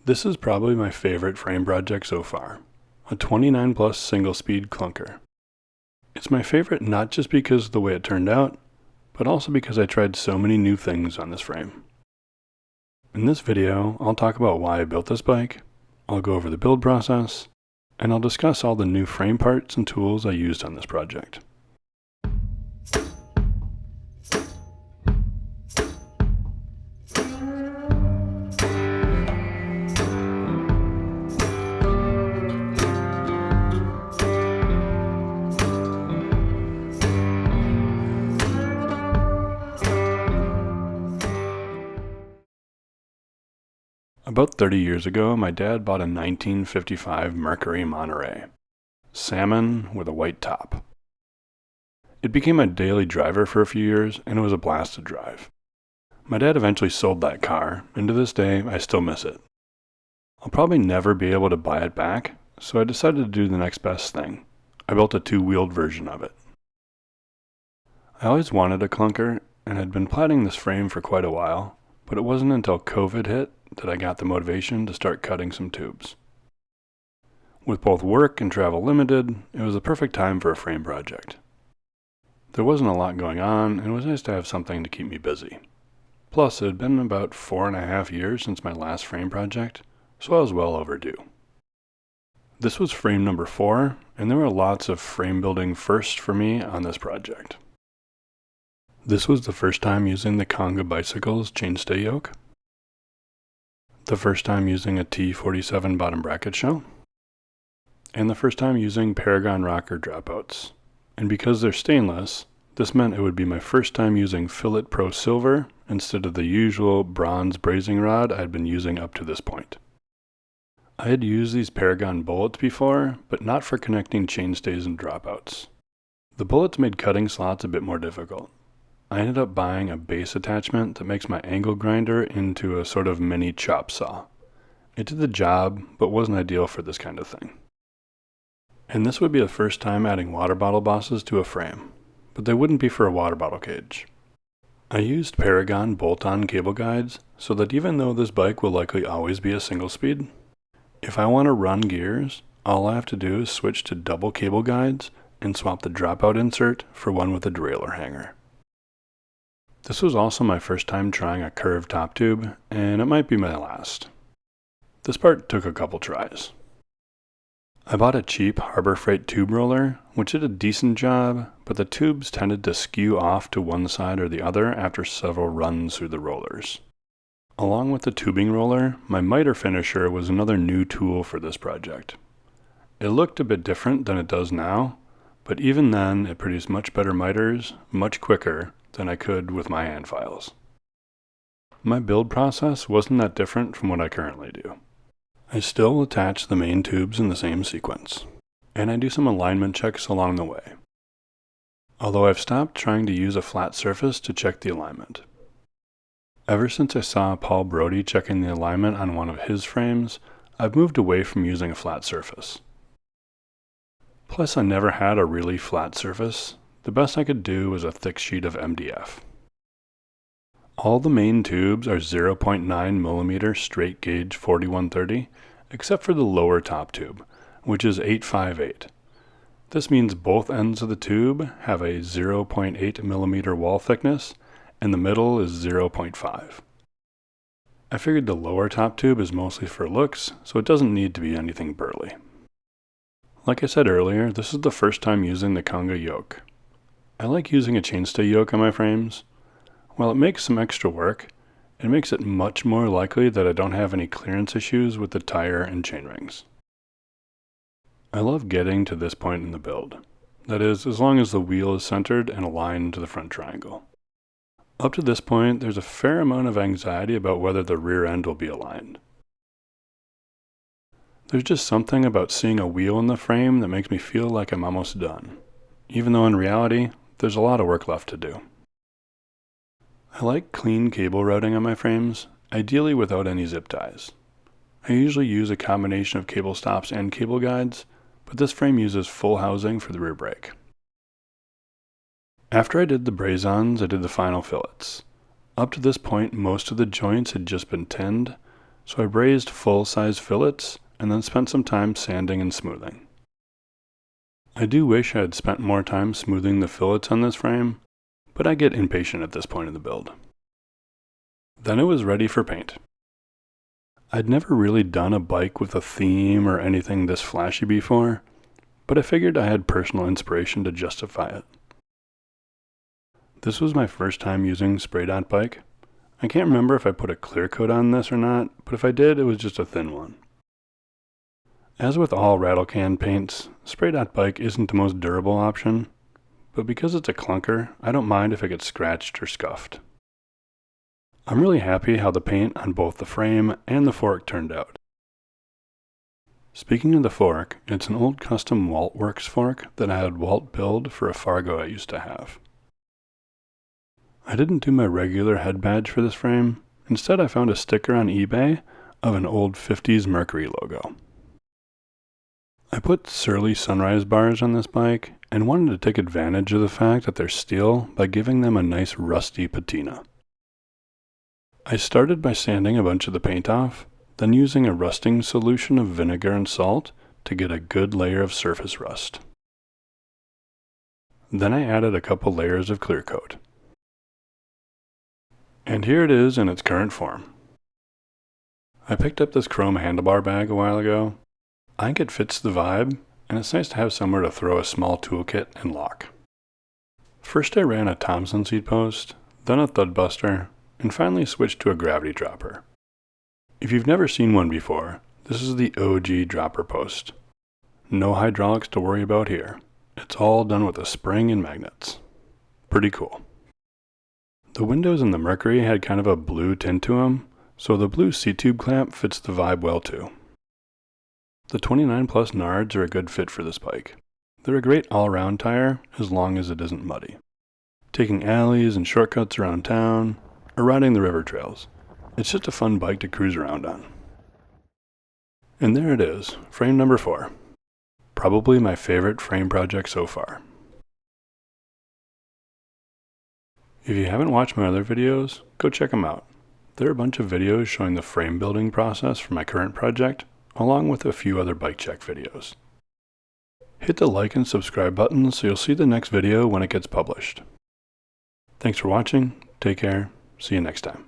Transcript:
This is probably my favorite frame project so far, a 29 plus single speed clunker. It's my favorite not just because of the way it turned out, but also because I tried so many new things on this frame. In this video, I'll talk about why I built this bike, I'll go over the build process, and I'll discuss all the new frame parts and tools I used on this project. About 30 years ago, my dad bought a 1955 Mercury Monterey, salmon with a white top. It became my daily driver for a few years, and it was a blast to drive. My dad eventually sold that car, and to this day, I still miss it. I'll probably never be able to buy it back, so I decided to do the next best thing. I built a two-wheeled version of it. I always wanted a clunker, and had been planning this frame for quite a while, but it wasn't until COVID hit that I got the motivation to start cutting some tubes. With both work and travel limited, it was the perfect time for a frame project. There wasn't a lot going on, and it was nice to have something to keep me busy. Plus, it had been about 4.5 years since my last frame project, so I was well overdue. This was frame number 4, and there were lots of frame building firsts for me on this project. This was the first time using the Conga Bicycle's chainstay yoke, the first time using a T47 bottom bracket shell, and the first time using Paragon rocker dropouts. And because they're stainless, this meant it would be my first time using Fillet Pro Silver instead of the usual bronze brazing rod I'd been using up to this point. I had used these Paragon bullets before, but not for connecting chainstays and dropouts. The bullets made cutting slots a bit more difficult. I ended up buying a base attachment that makes my angle grinder into a sort of mini chop saw. It did the job, but wasn't ideal for this kind of thing. And this would be the first time adding water bottle bosses to a frame, but they wouldn't be for a water bottle cage. I used Paragon bolt-on cable guides so that even though this bike will likely always be a single speed, if I want to run gears, all I have to do is switch to double cable guides and swap the dropout insert for one with a derailleur hanger. This was also my first time trying a curved top tube, and it might be my last. This part took a couple tries. I bought a cheap Harbor Freight tube roller, which did a decent job, but the tubes tended to skew off to one side or the other after several runs through the rollers. Along with the tubing roller, my miter finisher was another new tool for this project. It looked a bit different than it does now, but even then it produced much better miters, much quicker, than I could with my hand files. My build process wasn't that different from what I currently do. I still attach the main tubes in the same sequence, and I do some alignment checks along the way. Although I've stopped trying to use a flat surface to check the alignment. Ever since I saw Paul Brody checking the alignment on one of his frames, I've moved away from using a flat surface. Plus, I never had a really flat surface. The best I could do was a thick sheet of MDF. All the main tubes are 0.9mm straight gauge 4130, except for the lower top tube, which is 858. This means both ends of the tube have a 0.8mm wall thickness, and the middle is 0.5. I figured the lower top tube is mostly for looks, so it doesn't need to be anything burly. Like I said earlier, this is the first time using the Conga yoke. I like using a chainstay yoke on my frames. While it makes some extra work, it makes it much more likely that I don't have any clearance issues with the tire and chainrings. I love getting to this point in the build. That is, as long as the wheel is centered and aligned to the front triangle. Up to this point, there's a fair amount of anxiety about whether the rear end will be aligned. There's just something about seeing a wheel in the frame that makes me feel like I'm almost done, even though in reality, there's a lot of work left to do. I like clean cable routing on my frames, ideally without any zip ties. I usually use a combination of cable stops and cable guides, but this frame uses full housing for the rear brake. After I did the brazons, I did the final fillets. Up to this point, most of the joints had just been tinned, so I brazed full-size fillets and then spent some time sanding and smoothing. I do wish I had spent more time smoothing the fillets on this frame, but I get impatient at this point in the build. Then it was ready for paint. I'd never really done a bike with a theme or anything this flashy before, but I figured I had personal inspiration to justify it. This was my first time using spray dot bike. I can't remember if I put a clear coat on this or not, but if I did, it was just a thin one. As with all rattle can paints, spray dot bike isn't the most durable option, but because it's a clunker, I don't mind if it gets scratched or scuffed. I'm really happy how the paint on both the frame and the fork turned out. Speaking of the fork, it's an old custom Waltworks fork that I had Walt build for a Fargo I used to have. I didn't do my regular head badge for this frame. Instead, I found a sticker on eBay of an old 50s Mercury logo. I put Surly Sunrise bars on this bike and wanted to take advantage of the fact that they're steel by giving them a nice rusty patina. I started by sanding a bunch of the paint off, then using a rusting solution of vinegar and salt to get a good layer of surface rust. Then I added a couple layers of clear coat. And here it is in its current form. I picked up this chrome handlebar bag a while ago. I think it fits the vibe, and it's nice to have somewhere to throw a small toolkit and lock. First I ran a Thompson seat post, then a thud buster, and finally switched to a gravity dropper. If you've never seen one before, this is the OG dropper post. No hydraulics to worry about here. It's all done with a spring and magnets. Pretty cool. The windows in the Mercury had kind of a blue tint to them, so the blue C-tube clamp fits the vibe well too. The 29 Plus Nards are a good fit for this bike. They're a great all-around tire as long as it isn't muddy. Taking alleys and shortcuts around town, or riding the river trails. It's just a fun bike to cruise around on. And there it is, frame number 4. Probably my favorite frame project so far. If you haven't watched my other videos, go check them out. There are a bunch of videos showing the frame building process for my current project, along with a few other bike check videos. Hit the like and subscribe button so you'll see the next video when it gets published. Thanks for watching, take care, see you next time.